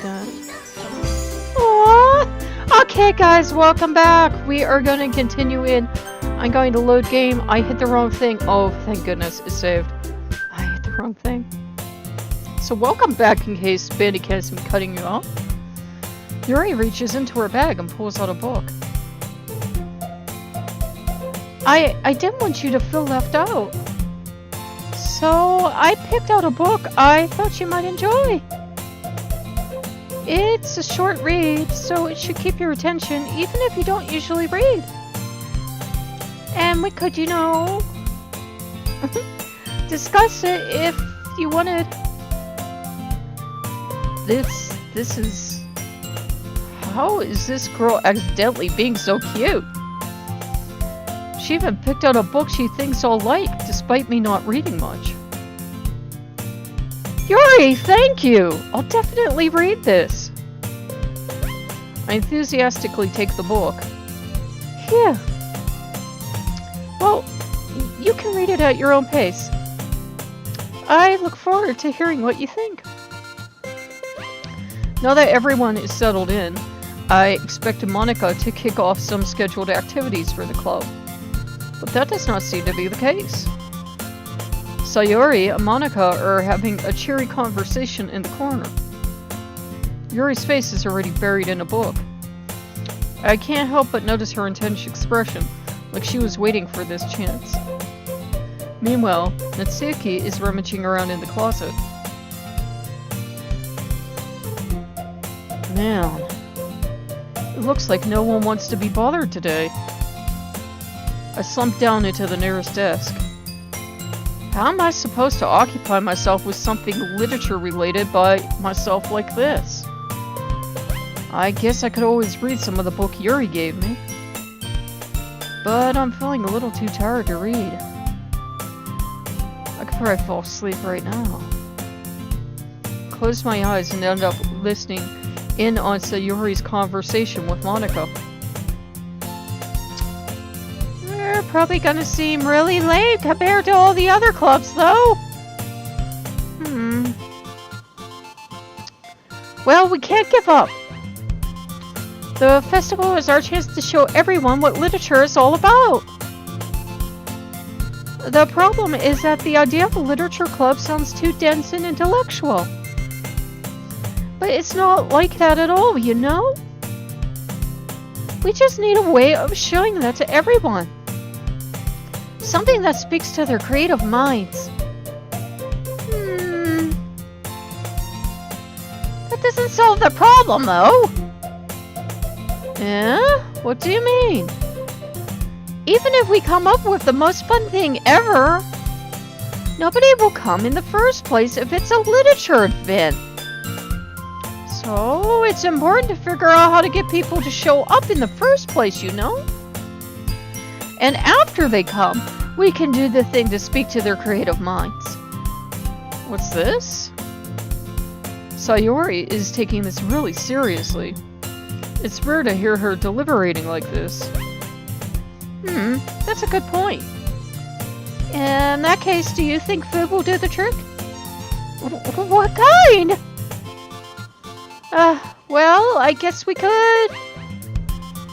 that. Aww! Okay, guys, welcome back. We are going to continue in. I'm going to load game. I hit the wrong thing. Oh, thank goodness, it's saved. I hit the wrong thing. So welcome back in case Bandicam has been cutting you off. Yuri reaches into her bag and pulls out a book. I didn't want you to feel left out. So I picked out a book I thought you might enjoy. It's a short read, so it should keep your attention even if you don't usually read. And we could, you know, discuss it if you wanted. This is... How is this girl accidentally being so cute? She even picked out a book she thinks I'll like, despite me not reading much. Yuri, thank you! I'll definitely read this. I enthusiastically take the book. Yeah. Well, you can read it at your own pace. I look forward to hearing what you think. Now that everyone is settled in, I expect Monica to kick off some scheduled activities for the club. But that does not seem to be the case. Sayori and Monica are having a cheery conversation in the corner. Yuri's face is already buried in a book. I can't help but notice her intense expression, like she was waiting for this chance. Meanwhile, Natsuki is rummaging around in the closet. Man, it looks like no one wants to be bothered today. I slumped down into the nearest desk. How am I supposed to occupy myself with something literature-related by myself like this? I guess I could always read some of the book Yuri gave me. But I'm feeling a little too tired to read. I could probably fall asleep right now. Close my eyes and end up listening in on Sayori's conversation with Monica. We're probably gonna seem really lame compared to all the other clubs, though. Well, we can't give up. The festival is our chance to show everyone what literature is all about. The problem is that the idea of a literature club sounds too dense and intellectual. But it's not like that at all, you know? We just need a way of showing that to everyone. Something that speaks to their creative minds. That doesn't solve the problem, though. Eh? What do you mean? Even if we come up with the most fun thing ever, nobody will come in the first place if it's a literature event. So, it's important to figure out how to get people to show up in the first place, you know? And after they come, we can do the thing to speak to their creative minds. What's this? Sayori is taking this really seriously. It's rare to hear her deliberating like this. That's a good point. In that case, do you think food will do the trick? What kind? Well, I guess we could...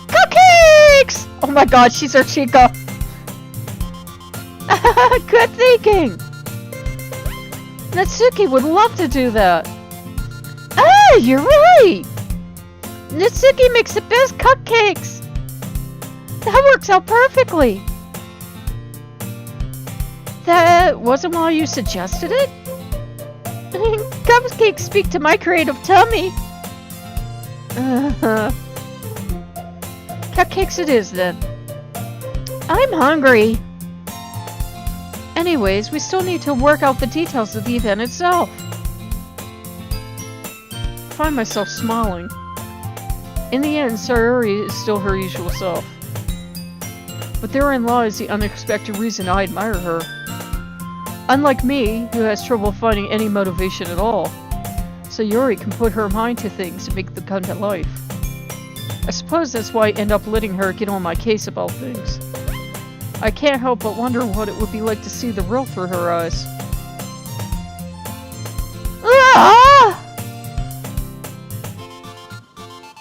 Cupcakes! Oh my god, she's our chica. Good thinking. Natsuki would love to do that. Ah, you're right. Natsuki makes the best cupcakes. That works out perfectly. That wasn't why you suggested it? Cupcakes speak to my creative tummy. Cupcakes it is then. I'm hungry. Anyways, we still need to work out the details of the event itself. I find myself smiling. In the end, Sayori is still her usual self. But therein lies the unexpected reason I admire her. Unlike me, who has trouble finding any motivation at all, Sayori can put her mind to things and make them come to life. I suppose that's why I end up letting her get on my case about things. I can't help but wonder what it would be like to see the real through her eyes. Ah!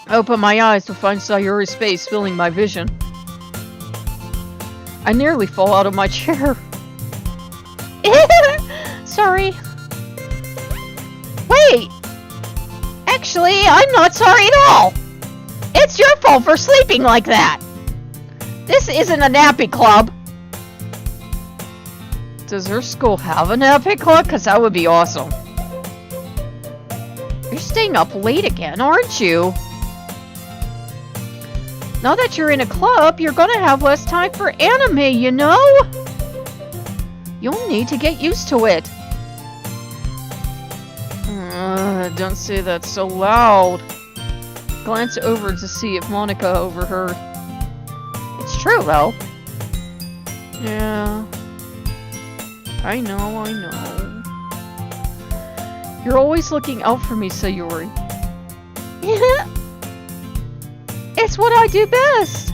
I open my eyes to find Sayori's face filling my vision. I nearly fall out of my chair. Sorry. Wait! Actually, I'm not sorry at all! It's your fault for sleeping like that! This isn't a nappy club! Does her school have a nappy club? Because that would be awesome. You're staying up late again, aren't you? Now that you're in a club, you're gonna have less time for anime, you know? You'll need to get used to it. Don't say that so loud. Glance over to see if Monica overheard. It's true, though. Yeah. I know. You're always looking out for me, Sayori. It's what I do best.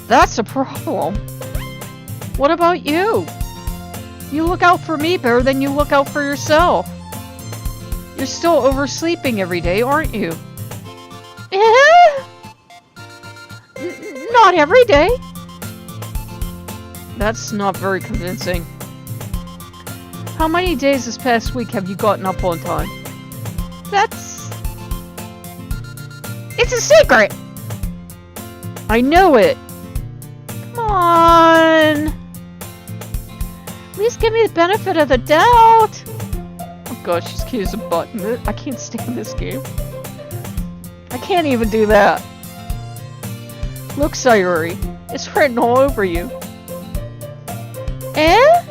That's a problem. What about you? You look out for me better than you look out for yourself. You're still oversleeping every day, aren't you? Not every day. That's not very convincing. How many days this past week have you gotten up on time? It's a secret! I know it! Come on! At least give me the benefit of the doubt! Oh gosh, she's cute as a button. I can't stand this game. I can't even do that. Look, Sayori. It's written all over you. Eh?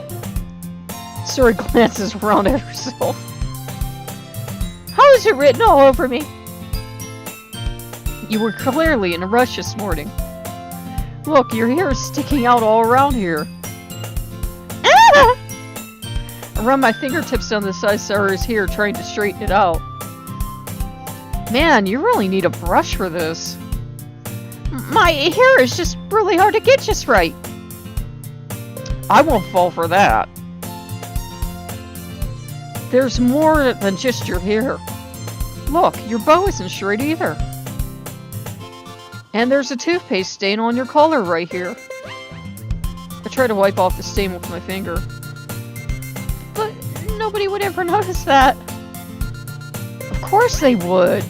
Sayori glances around at herself. How is it written all over me? You were clearly in a rush this morning. Look, your hair is sticking out all around here. Ah! I run my fingertips down the side of Sayori's hair, trying to straighten it out. Man, you really need a brush for this. My hair is just really hard to get just right. I won't fall for that. There's more than just your hair. Look, your bow isn't straight either. And there's a toothpaste stain on your collar right here. I try to wipe off the stain with my finger. But nobody would ever notice that. Of course they would.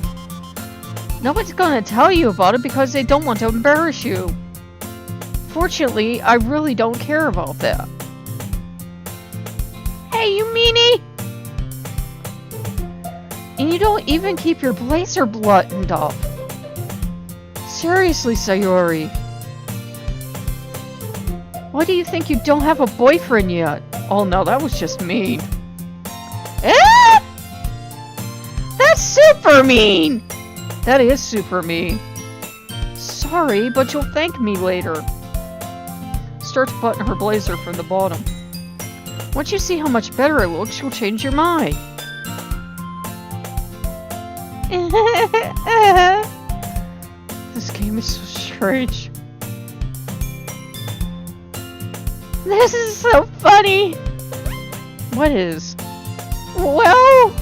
Nobody's gonna tell you about it because they don't want to embarrass you. Fortunately, I really don't care about that. Hey, you meanie! And you don't even keep your blazer buttoned up. Seriously, Sayori. Why do you think you don't have a boyfriend yet? Oh no, that was just mean. Eh? That's super mean! That is super mean. Sorry, but you'll thank me later. Start to button her blazer from the bottom. Once you see how much better it looks, you'll change your mind. This game is so strange. This is so funny. What is? Well,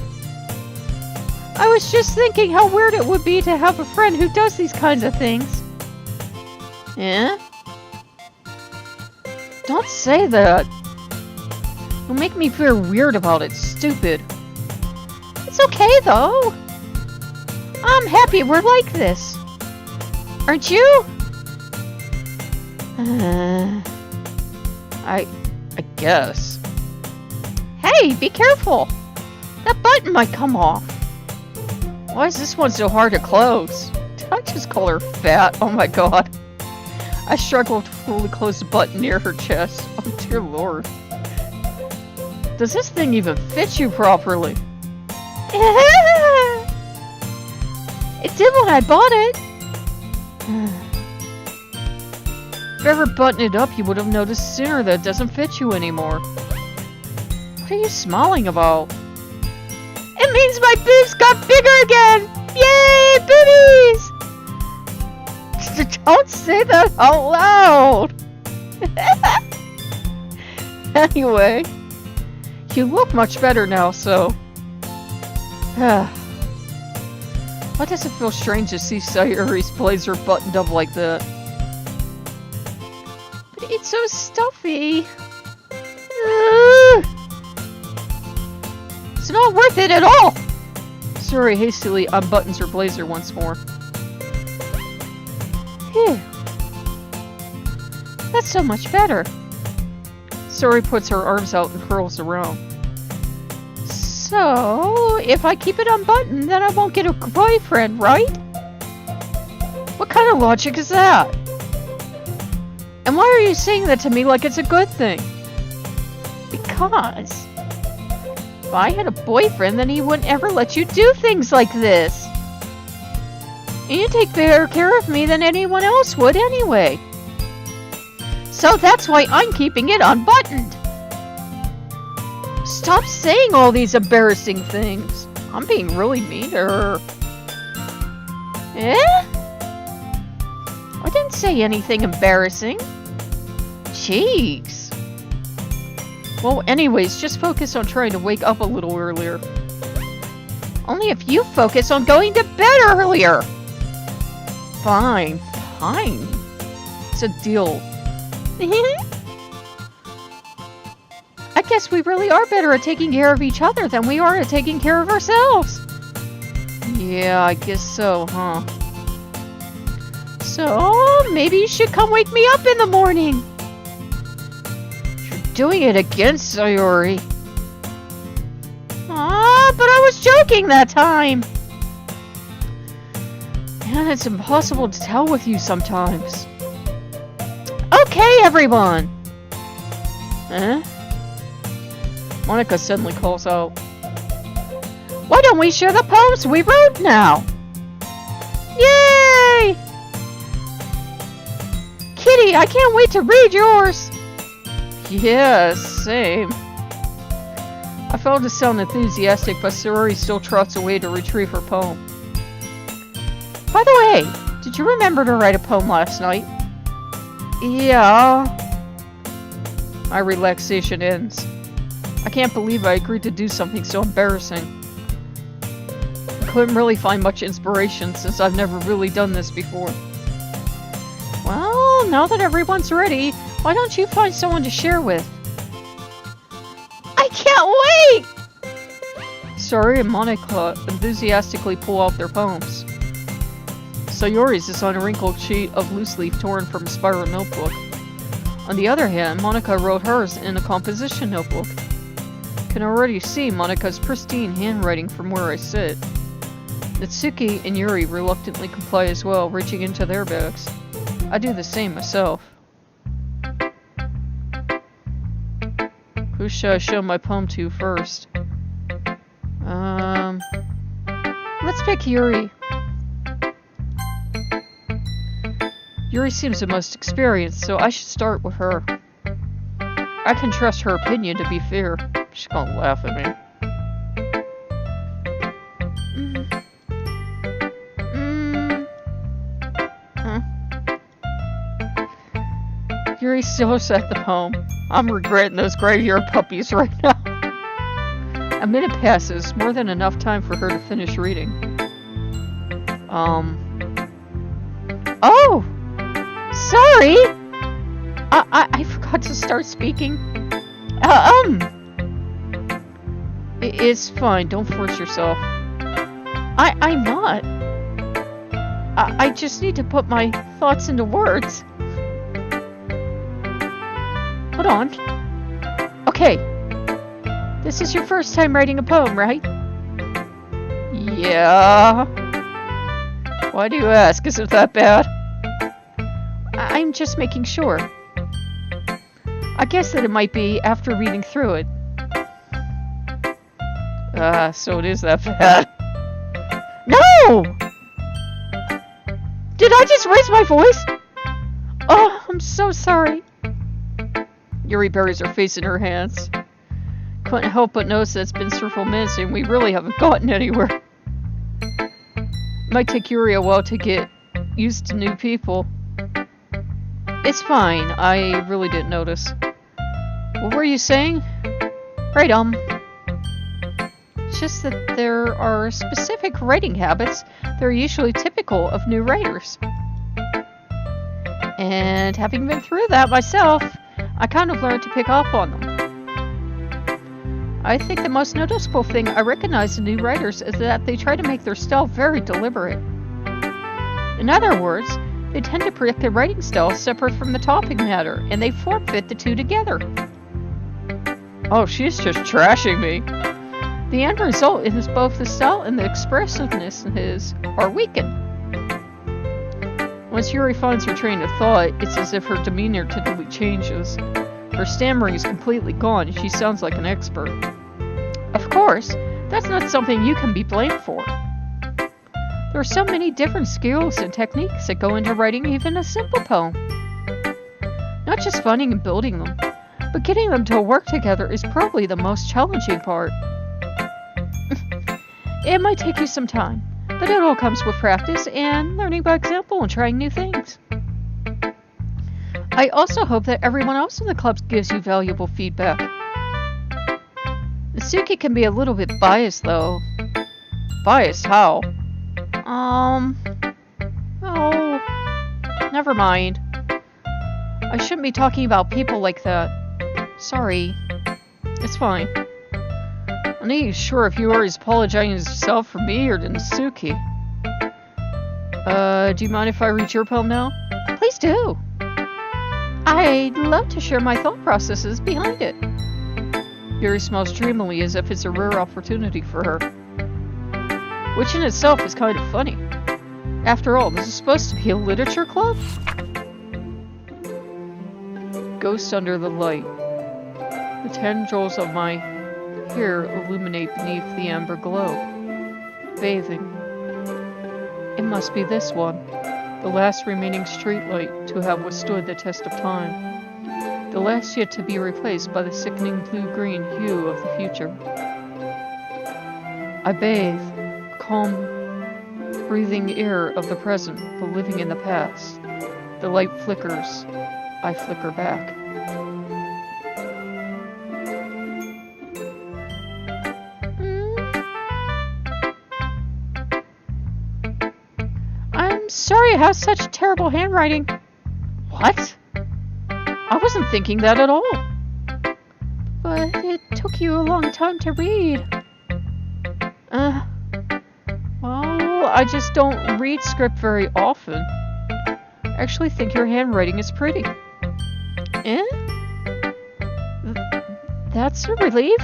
I was just thinking how weird it would be to have a friend who does these kinds of things. Eh? Don't say that. You'll make me feel weird about it, stupid. It's okay though. I'm happy we're like this. Aren't you? I guess. Hey, be careful! That button might come off. Why is this one so hard to close? Did I just call her fat? Oh my god. I struggled to fully close the button near her chest. Oh dear lord. Does this thing even fit you properly? It did when I bought it. If you ever buttoned it up, you would have noticed sooner that it doesn't fit you anymore. What are you smiling about? It means my boobs got bigger again! Yay, boobies! Don't say that out loud! Anyway, you look much better now, so... Why does it feel strange to see Sayuri's blazer buttoned up like that? But it's so stuffy. It's not worth it at all! Sayuri hastily unbuttons her blazer once more. Phew. That's so much better. Sayuri puts her arms out and curls around. So, if I keep it unbuttoned, then I won't get a boyfriend, right? What kind of logic is that? And why are you saying that to me like it's a good thing? Because if I had a boyfriend, then he wouldn't ever let you do things like this. And you take better care of me than anyone else would anyway. So that's why I'm keeping it unbuttoned. Stop saying all these embarrassing things. I'm being really mean to her. Eh? I didn't say anything embarrassing. Jeez. Well, anyways, just focus on trying to wake up a little earlier. Only if you focus on going to bed earlier. Fine, fine. It's a deal. I guess we really are better at taking care of each other than we are at taking care of ourselves. Yeah, I guess so, huh? So, maybe you should come wake me up in the morning. You're doing it again, Sayuri. Ah, but I was joking that time. Man, it's impossible to tell with you sometimes. Okay, everyone! Eh? Monika suddenly calls out. Why don't we share the poems we wrote now? Yay! Kitty, I can't wait to read yours! Yes, same. I failed to sound enthusiastic, but Sayuri still trots away to retrieve her poem. By the way, did you remember to write a poem last night? Yeah. My relaxation ends. I can't believe I agreed to do something so embarrassing. I couldn't really find much inspiration since I've never really done this before. Well, now that everyone's ready, why don't you find someone to share with? I can't wait! Sayuri and Monika enthusiastically pull out their poems. Sayuri's is on a wrinkled sheet of loose leaf torn from a spiral notebook. On the other hand, Monika wrote hers in a composition notebook. I can already see Monika's pristine handwriting from where I sit. Natsuki and Yuri reluctantly comply as well, reaching into their bags. I do the same myself. Who should I show my poem to first? Let's pick Yuri. Yuri seems the most experienced, so I should start with her. I can trust her opinion to be fair. She's gonna laugh at me. Yuri still said the poem. I'm regretting those gray-haired puppies right now. A minute passes, more than enough time for her to finish reading. Oh! Sorry! I forgot to start speaking. It's fine, don't force yourself. I'm not. I just need to put my thoughts into words. Hold on. Okay. This is your first time writing a poem, right? Yeah. Why do you ask? Is it that bad? I'm just making sure. I guess that it might be after reading through it. So it is that bad. No! Did I just raise my voice? Oh, I'm so sorry. Yuri buries her face in her hands. Couldn't help but notice that it's been several minutes and we really haven't gotten anywhere. It might take Yuri a while to get used to new people. It's fine, I really didn't notice. What were you saying? Right, It's just that there are specific writing habits that are usually typical of new writers. And having been through that myself, I kind of learned to pick up on them. I think the most noticeable thing I recognize in new writers is that they try to make their style very deliberate. In other words, they tend to predict a writing style separate from the topic matter, and they form-fit the two together. Oh, she's just trashing me. The end result is both the style and the expressiveness are weakened. Once Yuri finds her train of thought, it's as if her demeanor typically changes. Her stammering is completely gone, and she sounds like an expert. Of course, that's not something you can be blamed for. There are so many different skills and techniques that go into writing even a simple poem. Not just finding and building them, but getting them to work together is probably the most challenging part. It might take you some time, but it all comes with practice and learning by example and trying new things. I also hope that everyone else in the club gives you valuable feedback. Suki can be a little bit biased, though. Biased? How? Oh, never mind. I shouldn't be talking about people like that. Sorry. It's fine. I'm not even sure if you are apologizing yourself for me or to Suki. Do you mind if I read your poem now? Please do. I'd love to share my thought processes behind it. Yuri smiles dreamily as if it's a rare opportunity for her. Which in itself is kind of funny. After all, this is supposed to be a literature club? Ghost under the light. The tendrils of my hair illuminate beneath the amber glow. Bathing. It must be this one, the last remaining streetlight to have withstood the test of time. The last yet to be replaced by the sickening blue-green hue of the future. I bathe, calm, breathing air of the present, but living in the past. The light flickers. I flicker back. I'm sorry I have such terrible handwriting. What? I wasn't thinking that at all. But it took you a long time to read. Well, I just don't read script very often. I actually think your handwriting is pretty. That's a relief.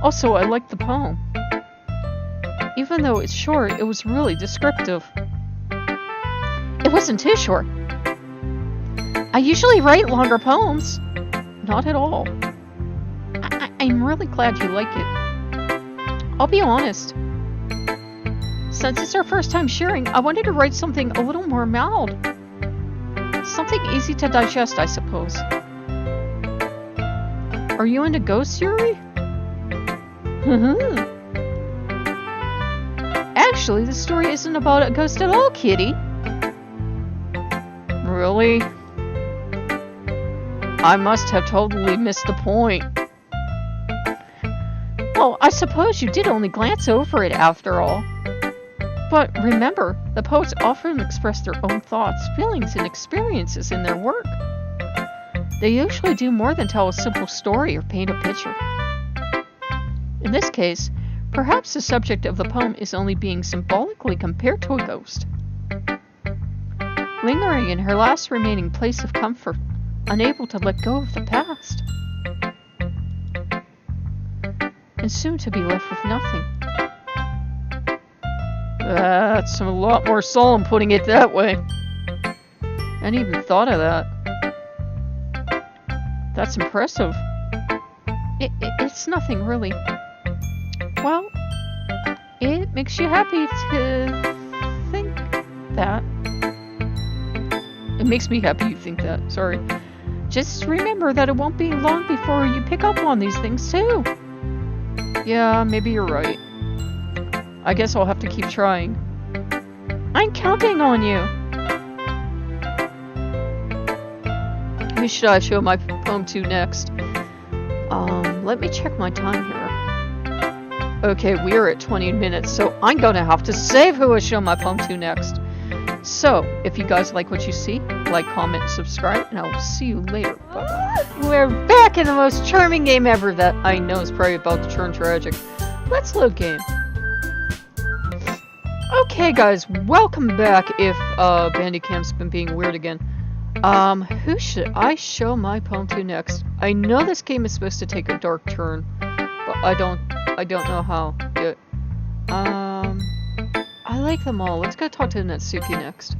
Also, I like the poem. Even though it's short, it was really descriptive. It wasn't too short. I usually write longer poems. Not at all. I'm really glad you like it. I'll be honest. Since it's our first time sharing, I wanted to write something a little more mild. Something easy to digest, I suppose. Are you into ghosts, Yuri? Actually, the story isn't about a ghost at all, kitty. Really? I must have totally missed the point. Well, I suppose you did only glance over it after all. But remember, the poets often express their own thoughts, feelings, and experiences in their work. They usually do more than tell a simple story or paint a picture. In this case, perhaps the subject of the poem is only being symbolically compared to a ghost. Lingering in her last remaining place of comfort, unable to let go of the past. And soon to be left with nothing. That's a lot more solemn putting it that way. I hadn't even thought of that. That's impressive. It's nothing, really. Well, it makes you happy to think that. It makes me happy you think that, sorry. Just remember that it won't be long before you pick up on these things, too. Yeah, maybe you're right. I guess I'll have to keep trying. I'm counting on you. Who should I show my poem to next? Let me check my time here. Okay, we're at 20 minutes, so I'm gonna have to save who I show my poem to next. So, if you guys like what you see, like, comment, subscribe, and I will see you later. Bye-bye. We're back in the most charming game ever that I know is probably about to turn tragic. Let's load game. Okay, guys, welcome back if, Bandicam's been being weird again. Who should I show my poem to next? I know this game is supposed to take a dark turn, but I don't know how yet. I like them all. Let's go talk to Natsuki next.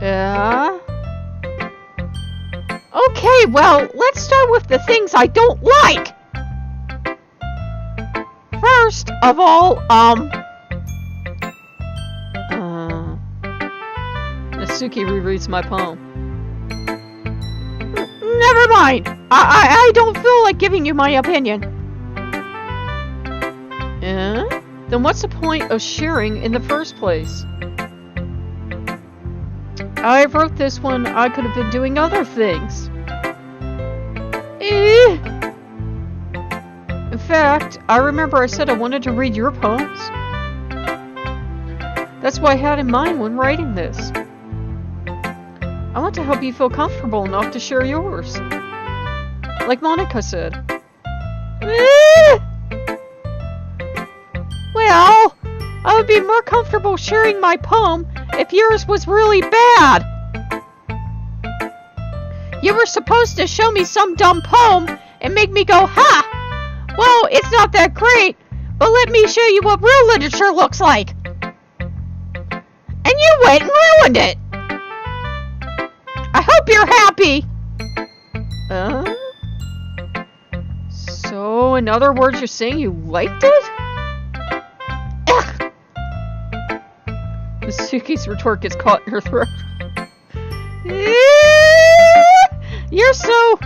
Yeah? Okay, well, let's start with the things I don't like! First of all, Natsuki rereads my poem. Never mind! I don't feel like giving you my opinion. Then what's the point of sharing in the first place? I wrote this one. I could have been doing other things. In fact, I remember I said I wanted to read your poems. That's what I had in mind when writing this. I want to help you feel comfortable enough to share yours. Like Monica said. Well, I would be more comfortable sharing my poem if yours was really bad. You were supposed to show me some dumb poem and make me go, ha! Well, it's not that great, but let me show you what real literature looks like. And you went and ruined it. I hope you're happy. So, in other words, you're saying you liked it? Ugh. Natsuki's retort gets caught in her throat. You're so...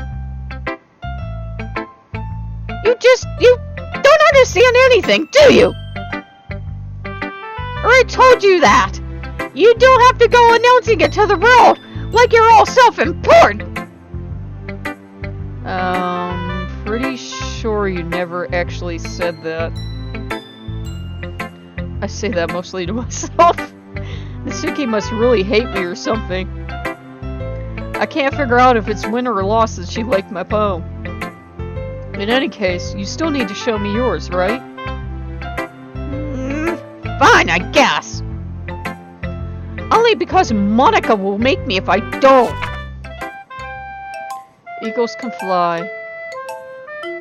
You don't understand anything, do you? Or I told you that. You don't have to go announcing it to the world like you're all self-important. Pretty sure you never actually said that. I say that mostly to myself. Natsuki must really hate me or something. I can't figure out if it's win or loss that she liked my poem. In any case, you still need to show me yours, right? Fine, I guess. Only because Monica will make me if I don't. Eagles can fly.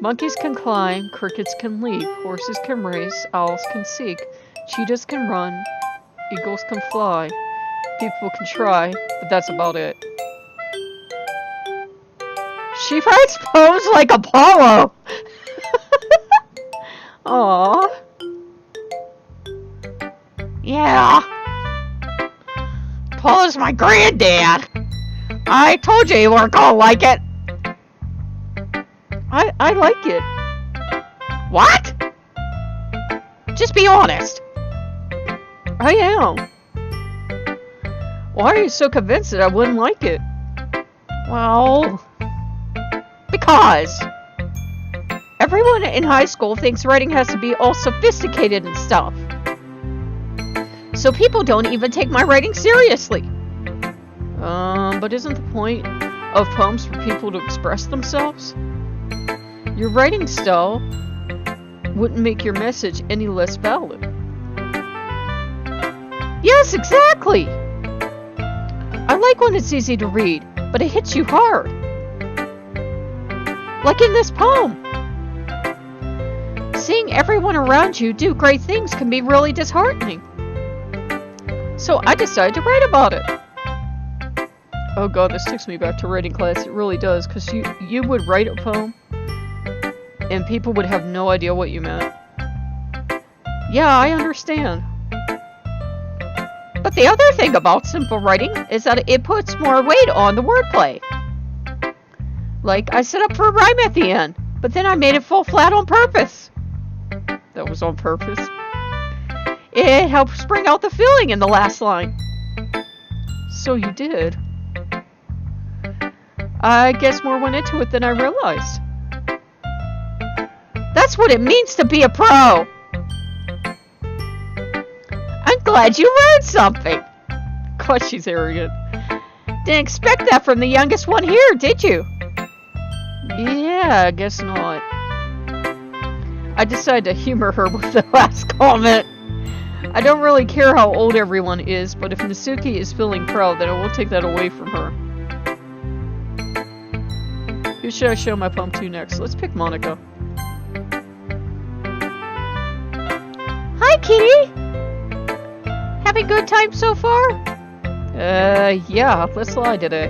Monkeys can climb. Crickets can leap. Horses can race. Owls can seek. Cheetahs can run. Eagles can fly. People can try, but that's about it. She writes poems like Apollo! Aww. Yeah. Apollo's my granddad. I told you weren't gonna like it. I like it. What? Just be honest. I am. Why are you so convinced that I wouldn't like it? Well... because everyone in high school thinks writing has to be all sophisticated and stuff. So people don't even take my writing seriously. But isn't the point of poems for people to express themselves? Your writing style wouldn't make your message any less valid. Yes, exactly! I like when it's easy to read, but it hits you hard. Like in this poem. Seeing everyone around you do great things can be really disheartening. So I decided to write about it. Oh god, this takes me back to writing class. It really does, because you would write a poem, and people would have no idea what you meant. Yeah, I understand. But the other thing about simple writing is that it puts more weight on the wordplay. Like, I set up for a rhyme at the end, but then I made it fall flat on purpose. That was on purpose. It helps bring out the feeling in the last line. So you did. I guess more went into it than I realized. That's what it means to be a pro! I'm glad you learned something! Of course she's arrogant. Didn't expect that from the youngest one here, did you? Yeah, I guess not. I decided to humor her with the last comment. I don't really care how old everyone is, but if Natsuki is feeling proud, then I won't take that away from her. Who should I show my poem to next? Let's pick Monica. Hi, Kitty! Having a good time so far? Yeah, let's lie today.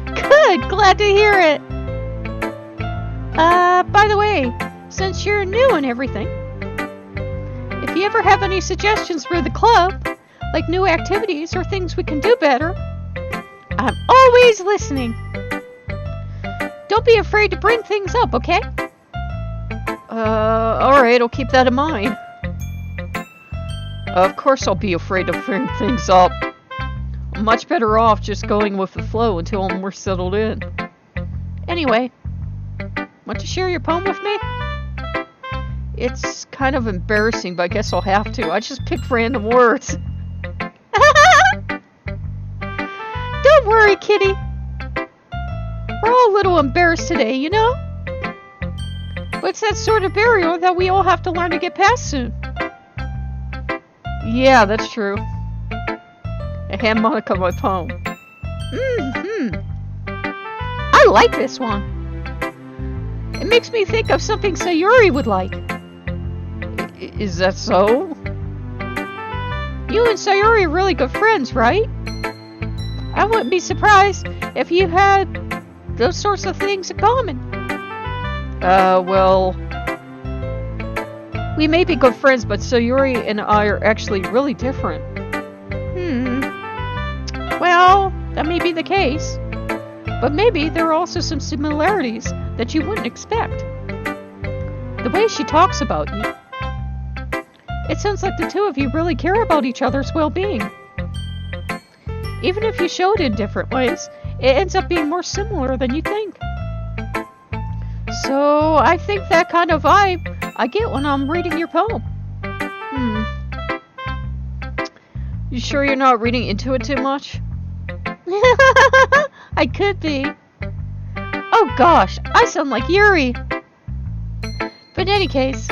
Good, glad to hear it. By the way, since you're new and everything, if you ever have any suggestions for the club, like new activities or things we can do better, I'm always listening. Don't be afraid to bring things up, okay? Alright, I'll keep that in mind. Of course I'll be afraid to bring things up. I'm much better off just going with the flow until I'm more settled in. Anyway, want to share your poem with me? It's kind of embarrassing, but I guess I'll have to. I just picked random words. Don't worry, Kitty. We're all a little embarrassed today, you know? But it's that sort of barrier that we all have to learn to get past soon. Yeah, that's true. I hand Monica my poem. I like this one. It makes me think of something Sayuri would like. Is that so? You and Sayuri are really good friends, right? I wouldn't be surprised if you had those sorts of things in common. Well... We may be good friends, but Sayuri and I are actually really different. Well, that may be the case. But maybe there are also some similarities that you wouldn't expect. The way she talks about you. It sounds like the two of you really care about each other's well-being. Even if you show it in different ways, it ends up being more similar than you think. So, I think that kind of vibe I get when I'm reading your poem. You sure you're not reading into it too much? I could be. Oh gosh, I sound like Yuri. But in any case,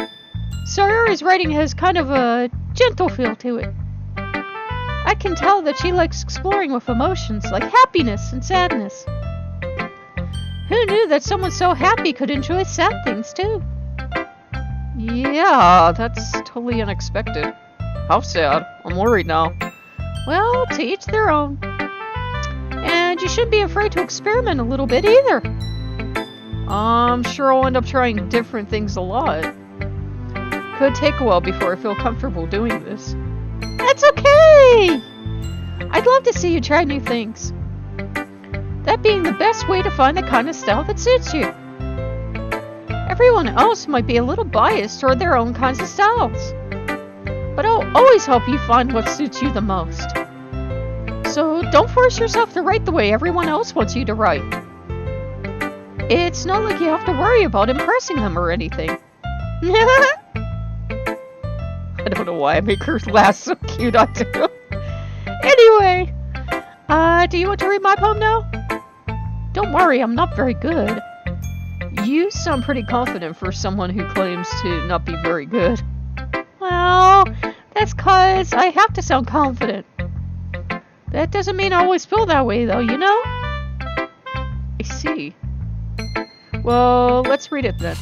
Sayuri's writing has kind of a gentle feel to it. I can tell that she likes exploring with emotions like happiness and sadness. Who knew that someone so happy could enjoy sad things too? Yeah, that's totally unexpected. How sad. I'm worried now. Well, to each their own. And you shouldn't be afraid to experiment a little bit either. I'm sure I'll end up trying different things a lot. Could take a while before I feel comfortable doing this. That's okay! I'd love to see you try new things. That being the best way to find the kind of style that suits you. Everyone else might be a little biased toward their own kinds of styles. But I'll always help you find what suits you the most. So don't force yourself to write the way everyone else wants you to write. It's not like you have to worry about impressing them or anything. I don't know why I make her laugh so cute, I do. Anyway, do you want to read my poem now? Don't worry, I'm not very good. You sound pretty confident for someone who claims to not be very good. Well, that's 'cause I have to sound confident. That doesn't mean I always feel that way, though, you know? I see. Well, let's read it then.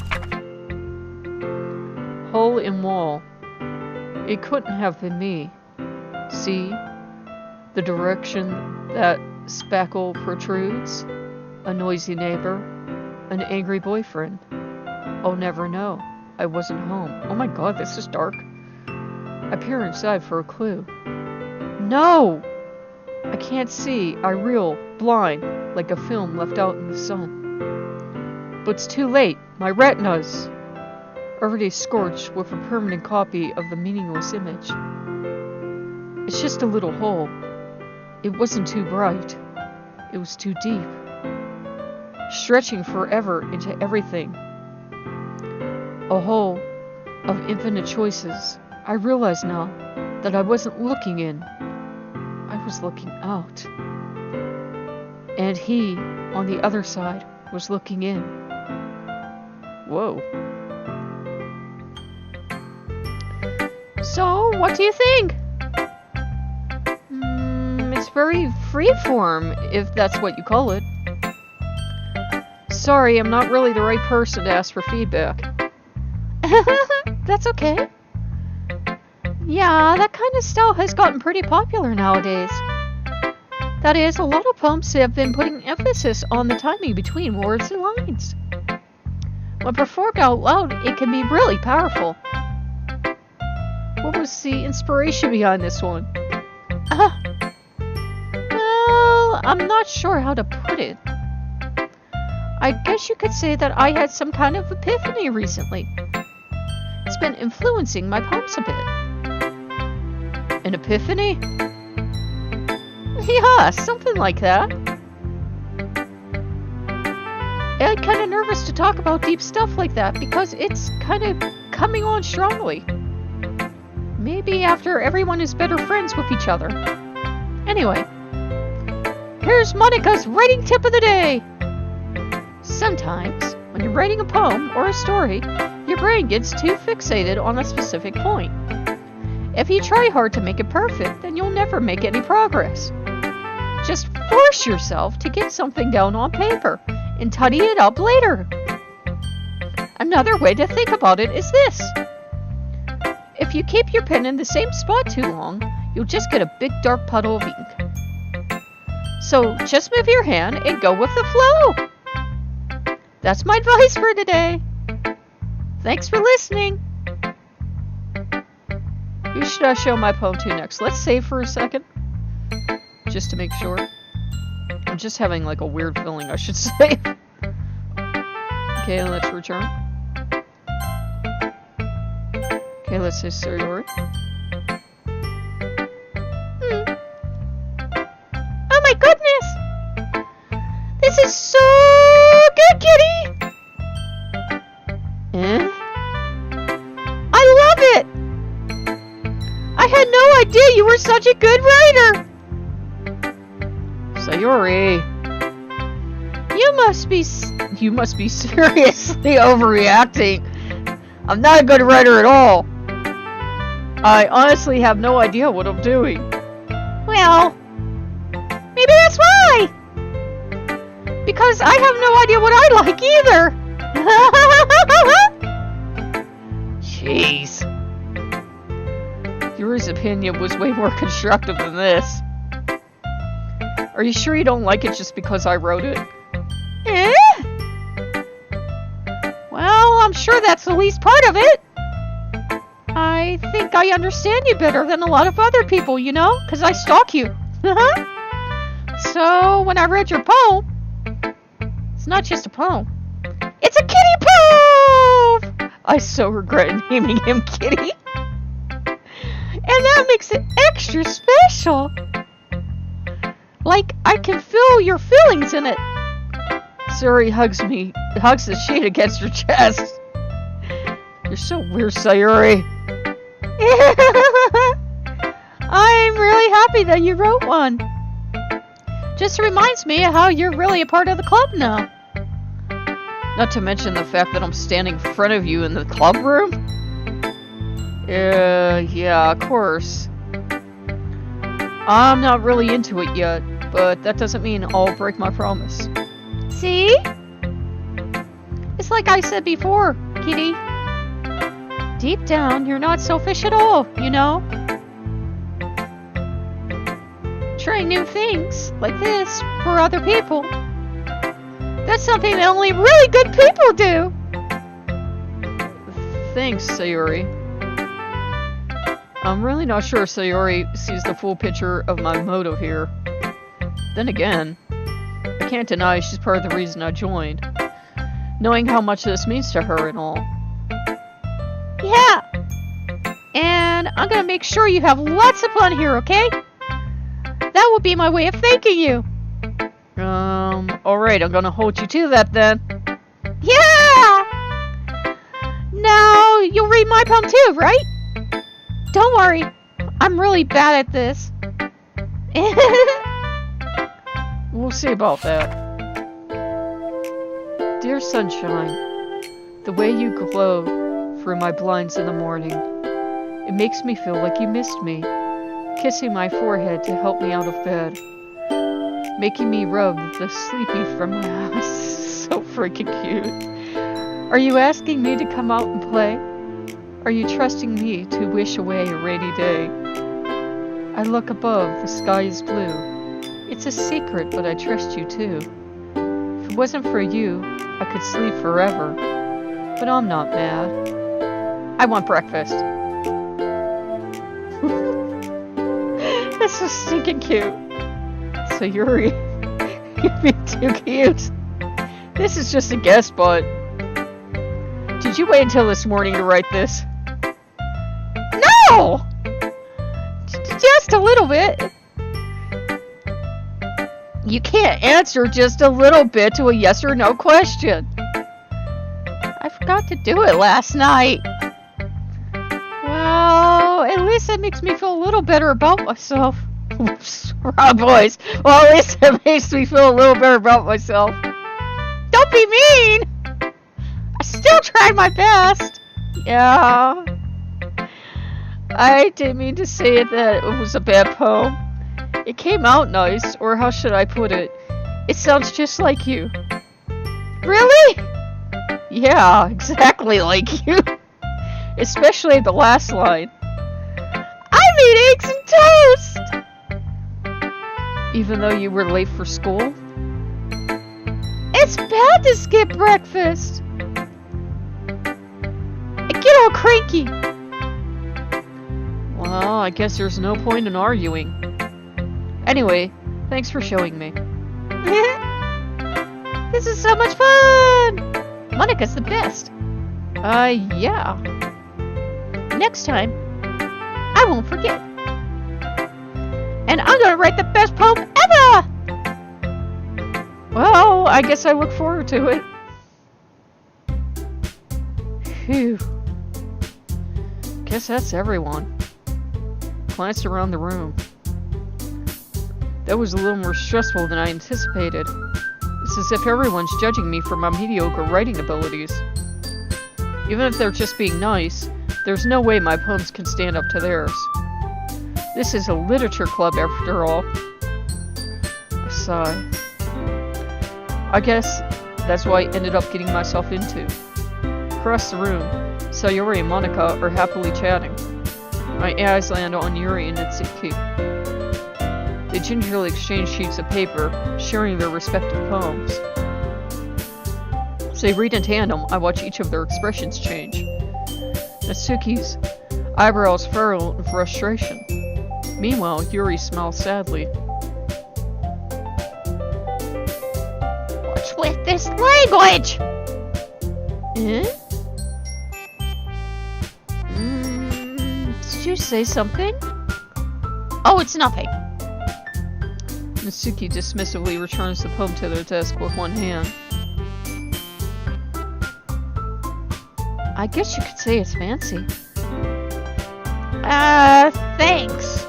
Hole in wall. It couldn't have been me. See? The direction that spackle protrudes? A noisy neighbor? An angry boyfriend? I'll never know. I wasn't home. Oh my god, this is dark. I peer inside for a clue. No! I can't see. I reel, blind, like a film left out in the sun. But it's too late. My retinas already scorched with a permanent copy of the meaningless image. It's just a little hole. It wasn't too bright. It was too deep stretching forever into everything. A hole of infinite choices. I realize now that I wasn't looking in. I was looking out. And he, on the other side, was looking in. Whoa. So, what do you think? It's very freeform, if that's what you call it. Sorry, I'm not really the right person to ask for feedback. That's okay. Yeah, that kind of style has gotten pretty popular nowadays. That is, a lot of poems have been putting emphasis on the timing between words and lines. When performed out loud, it can be really powerful. What was the inspiration behind this one? Well, I'm not sure how to put it. I guess you could say that I had some kind of epiphany recently. It's been influencing my poems a bit. An epiphany? Yeah, something like that. I'm kind of nervous to talk about deep stuff like that because it's kind of coming on strongly. Maybe after everyone is better friends with each other. Anyway, here's Monica's writing tip of the day. Sometimes, when you're writing a poem or a story, your brain gets too fixated on a specific point. If you try hard to make it perfect, then you'll never make any progress. Just force yourself to get something down on paper and tidy it up later. Another way to think about it is this. If you keep your pen in the same spot too long, you'll just get a big dark puddle of ink. So just move your hand and go with the flow. That's my advice for today. Thanks for listening. Who should I show my poem to next? Let's save for a second. Just to make sure. I'm just having like a weird feeling I should save. Okay, let's return. Okay, let's say Sayori. Oh my goodness! This is so good, kitty! I love it! I had no idea you were such a good writer! Sayori, you must be seriously overreacting. I'm not a good writer at all. I honestly have no idea what I'm doing. Well, maybe that's why. Because I have no idea what I like either. Jeez. Yuri's opinion was way more constructive than this. Are you sure you don't like it just because I wrote it? Well, I'm sure that's the least part of it. I think I understand you better than a lot of other people, you know? Because I stalk you. So, when I read your poem, it's not just a poem. It's a kitty poem! I so regret naming him Kitty. And that makes it extra special. Like, I can feel your feelings in it. Suri hugs the sheet against her chest. You're so weird, Sayuri. I'm really happy that you wrote one. Just reminds me of how you're really a part of the club now. Not to mention the fact that I'm standing in front of you in the club room. Yeah, of course. I'm not really into it yet, but that doesn't mean I'll break my promise. See? It's like I said before, Kitty. Deep down, you're not selfish at all, you know? Trying new things, like this, for other people. That's something that only really good people do. Thanks, Sayori. I'm really not sure Sayori sees the full picture of my motive here. Then again, I can't deny she's part of the reason I joined. Knowing how much this means to her and all. Yeah! And I'm gonna make sure you have lots of fun here, okay? That will be my way of thanking you. Alright, I'm gonna hold you to that then. Yeah! Now, you'll read my poem too, right? Don't worry, I'm really bad at this. We'll see about that. Dear sunshine, the way you glow through my blinds in the morning, it makes me feel like you missed me, kissing my forehead to help me out of bed, making me rub the sleepy from my eyes. So freaking cute. Are you asking me to come out and play? Are you trusting me to wish away a rainy day? I look above, the sky is blue. It's a secret, but I trust you too. If it wasn't for you, I could sleep forever. But I'm not mad. I want breakfast. That's so stinking cute. So Yuri, you're being too cute. This is just a guess, but did you wait until this morning to write this? No! Just a little bit. You can't answer just a little bit to a yes or no question. I forgot to do it last night. Well, at least it makes me feel a little better about myself. Wrong voice. Well, at least it makes me feel a little better about myself. Don't be mean! I still tried my best. Yeah. I didn't mean to say that it was a bad poem. It came out nice, or how should I put it? It sounds just like you. Really? Yeah, exactly like you. Especially the last line. I made eggs and toast! Even though you were late for school? It's bad to skip breakfast. I get all cranky. Well, I guess there's no point in arguing. Anyway, thanks for showing me. This is so much fun! Monica's the best. Yeah. Next time, I won't forget. And I'm gonna write the best poem ever! Well, I guess I look forward to it. Phew. Guess that's everyone. Glanced around the room. That was a little more stressful than I anticipated. It's as if everyone's judging me for my mediocre writing abilities. Even if they're just being nice, there's no way my poems can stand up to theirs. This is a literature club after all. A sigh. I guess that's what I ended up getting myself into. Across the room, Sayori and Monica are happily chatting. My eyes land on Yuri and Itsuki. They gingerly exchange sheets of paper, sharing their respective poems. As they read in tandem, I watch each of their expressions change. Natsuki's eyebrows furrow in frustration. Meanwhile, Yuri smiles sadly. What's with this language? Eh? Did you say something? Oh, it's nothing. Natsuki dismissively returns the poem to their desk with one hand. I guess you could say it's fancy. Thanks.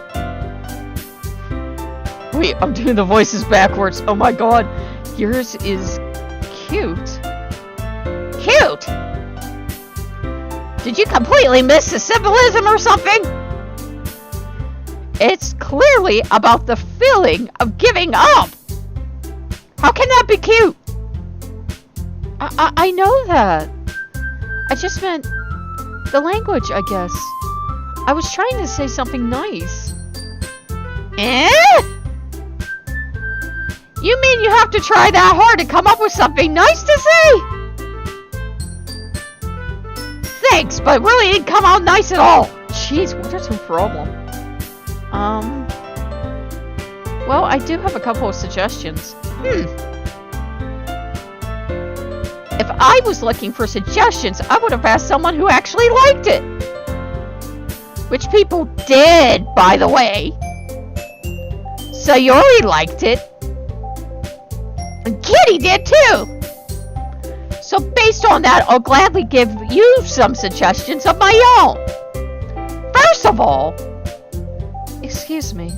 Wait, I'm doing the voices backwards. Oh my god. Yours is cute. Cute? Did you completely miss the symbolism or something? It's clearly about the feeling of giving up. How can that be cute? I know that. I just meant the language, I guess. I was trying to say something nice. Eh? You mean you have to try that hard to come up with something nice to say? Thanks, but really didn't come out nice at all. Jeez, what is your problem? Well, I do have a couple of suggestions. If I was looking for suggestions, I would have asked someone who actually liked it. Which people did, by the way. Sayori liked it. Kitty did too. So based on that, I'll gladly give you some suggestions of my own. First of all, Excuse me.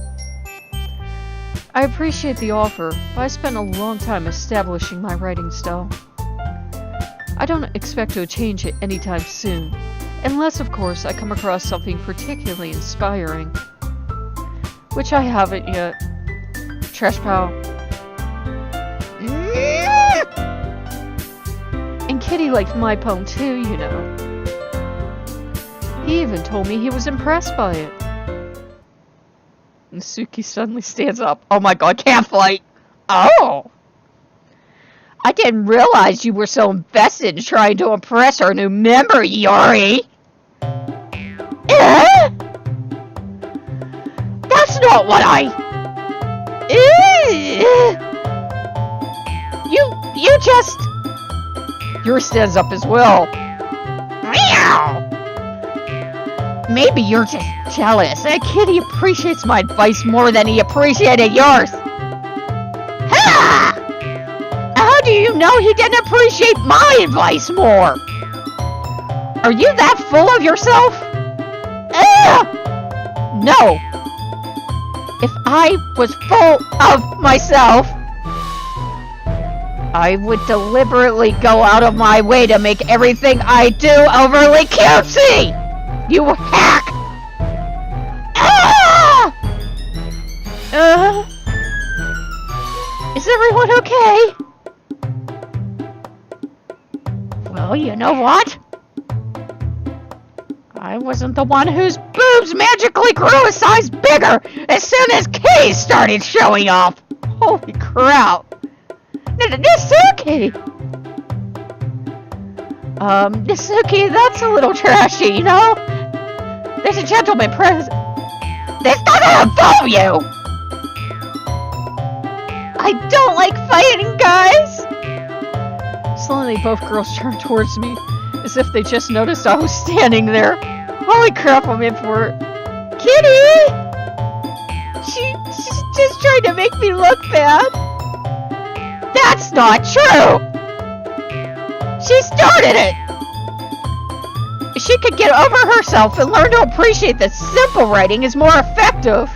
I appreciate the offer, but I spent a long time establishing my writing style. I don't expect to change it anytime soon, unless of course I come across something particularly inspiring. Which I haven't yet. Trash pile. And Kitty liked my poem too, you know. He even told me he was impressed by it. And Suki suddenly stands up. Oh my god, can't fight. Oh. I didn't realize you were so invested in trying to impress our new member, Yuri. That's not what I... You just... Yours stands up as well. Meow. Maybe you're just jealous. That Kitty appreciates my advice more than he appreciated yours. Ha! How do you know he didn't appreciate my advice more? Are you that full of yourself? No. If I was full of myself, I would deliberately go out of my way to make everything I do overly cutesy! You hack! Is everyone okay? Well, you know what? I wasn't the one whose boobs magically grew a size bigger as soon as Kay started showing off. Holy crap. Nisuki! Nisuki, that's a little trashy, you know? There's a gentleman present. This doesn't involve you! I don't like fighting, guys! Suddenly both girls turned towards me, as if they just noticed I was standing there. Holy crap, I'm in for it. Kitty! She's just trying to make me look bad. That's not true! She started it! If she could get over herself and learn to appreciate that simple writing is more effective,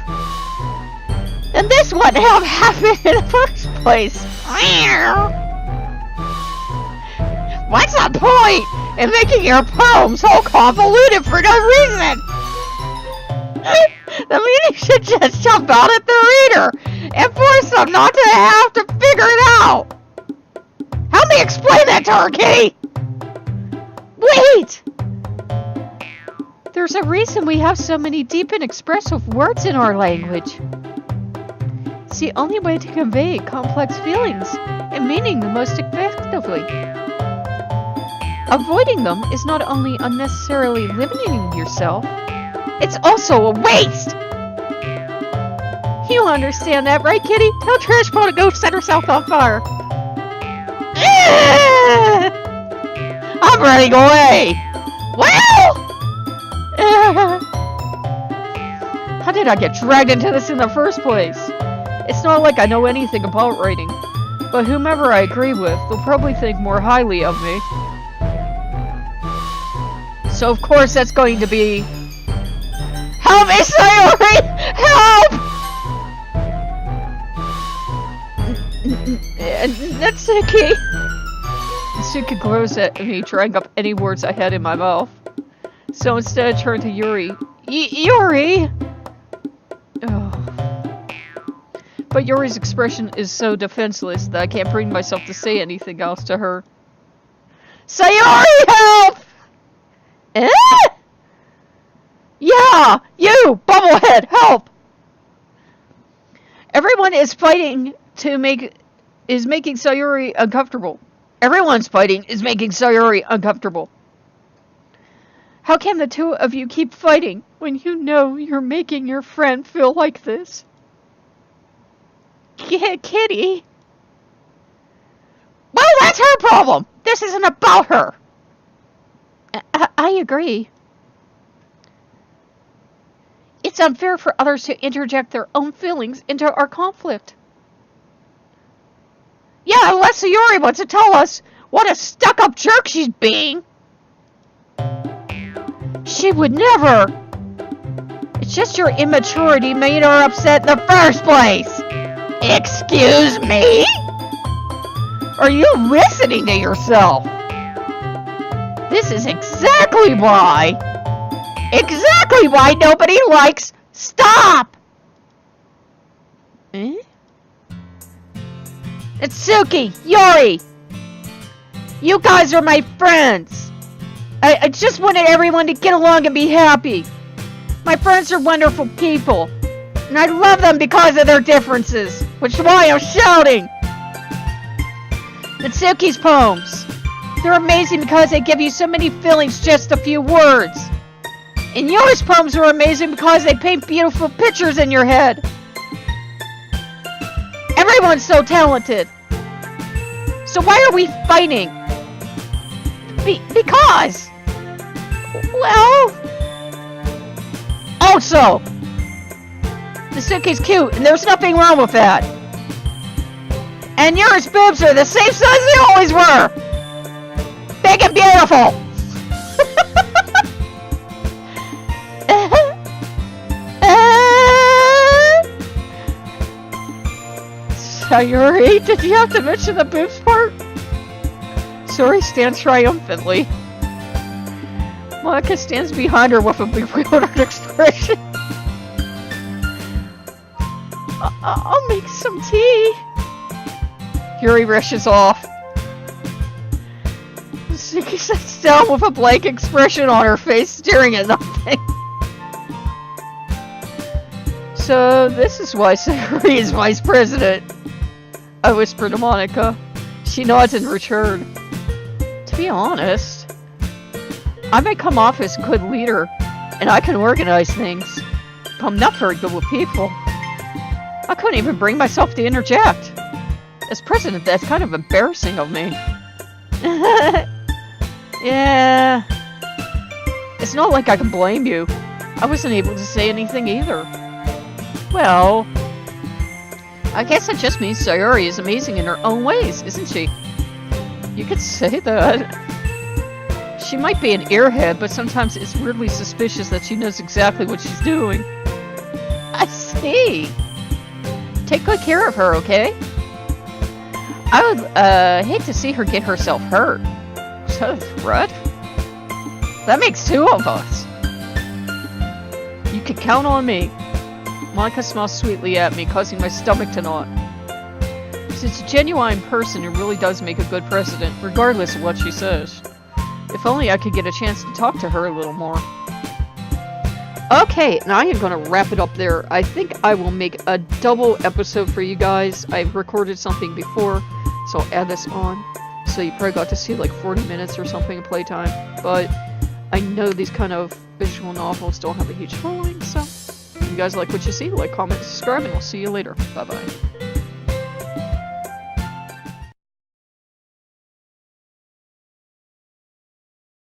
then this wouldn't have happened in the first place. What's the point in making your poems so convoluted for no reason? The meaning should just jump out at the reader and force them not to have to figure it out. Help me explain that to her, Kitty. Wait! There's a reason we have so many deep and expressive words in our language. It's the only way to convey complex feelings and meaning the most effectively. Avoiding them is not only unnecessarily limiting yourself, it's also a waste! You understand that, right, Kitty? Tell Trash Paw to go set herself on fire. I'm running away! Well! How did I get dragged into this in the first place? It's not like I know anything about writing, but whomever I agree with, they'll probably think more highly of me. So of course that's going to be... Help me, Sayori! Help! Natsuki! Natsuki glows at me, drying up any words I had in my mouth. So instead I turn to Yuri. Yuri! Oh. But Yuri's expression is so defenseless that I can't bring myself to say anything else to her. Sayori, help! Yeah! You! Bubblehead, help! Everyone is fighting is making Sayori uncomfortable. Everyone's fighting is making Sayori uncomfortable. How can the two of you keep fighting when you know you're making your friend feel like this? Kitty? Well, that's her problem! This isn't about her! I agree. It's unfair for others to interject their own feelings into our conflict. Yeah, unless Sayori wants to tell us what a stuck-up jerk she's being. She would never. It's just your immaturity made her upset in the first place. Excuse me? Are you listening to yourself? This is exactly why nobody likes Stop! Eh? Itsuki, Yori! You guys are my friends! I just wanted everyone to get along and be happy. My friends are wonderful people. And I love them because of their differences, which is why I'm shouting! Itsuki's poems. They're amazing because they give you so many feelings just a few words. And Yori's poems are amazing because they paint beautiful pictures in your head. Everyone's so talented. So why are we fighting? Because... Well... Also... Itsuki's cute, and there's nothing wrong with that. And Yori's boobs are the same size they always were! Big and beautiful! Sayori, did you have to mention the boobs part? Sayori stands triumphantly. Monica stands behind her with a bewildered expression. I'll make some tea. Yuri rushes off. Suki sits down with a blank expression on her face, staring at nothing. So, this is why Sayori is vice president. I whisper to Monica. She nods in return. To be honest, I may come off as a good leader, and I can organize things, but I'm not very good with people. I couldn't even bring myself to interject. As president, that's kind of embarrassing of me. Yeah. It's not like I can blame you. I wasn't able to say anything either. Well... I guess that just means Sayori is amazing in her own ways, isn't she? You could say that. She might be an airhead, but sometimes it's weirdly suspicious that she knows exactly what she's doing. I see. Take good care of her, okay? I would, hate to see her get herself hurt. Is that a threat? That makes two of us. You can count on me. Monica smiles sweetly at me, causing my stomach to knot. She's a genuine person who really does make a good president, regardless of what she says. If only I could get a chance to talk to her a little more. Okay, now I am going to wrap it up there. I think I will make a double episode for you guys. I've recorded something before, so I'll add this on. So you probably got to see like 40 minutes or something of playtime. But I know these kind of visual novels don't have a huge following, so... If you guys like what you see, like, comment, subscribe, and I'll see you later. Bye-bye.